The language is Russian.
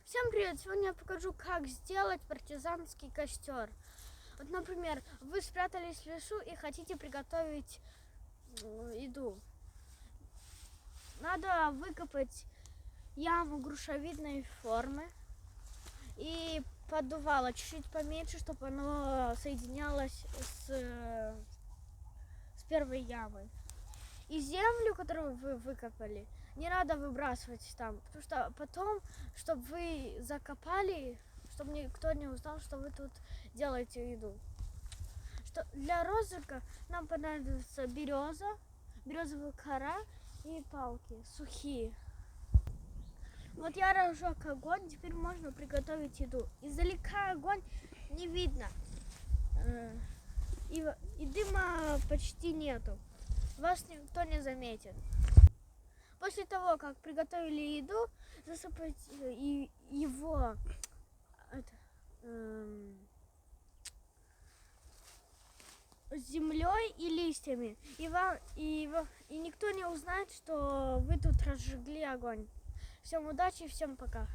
Всем привет! Сегодня я покажу, как сделать партизанский костер. Вот, например, вы спрятались в лесу и хотите приготовить еду. Надо выкопать яму грушевидной формы и поддувало чуть-чуть поменьше, чтобы оно соединялось с первой ямой. И землю, которую вы выкопали, не надо выбрасывать там, потому что потом, чтобы вы закопали, чтобы никто не узнал, что вы тут делаете еду. Для розжига нам понадобится березовая кора и палки сухие. Вот я разжег огонь, теперь можно приготовить еду. Издалека огонь не видно, и дыма почти нету. Вас никто не заметит. После того, как приготовили еду, засыпать его землей и листьями. И никто не узнает, что вы тут разжигли огонь. Всем удачи, всем пока.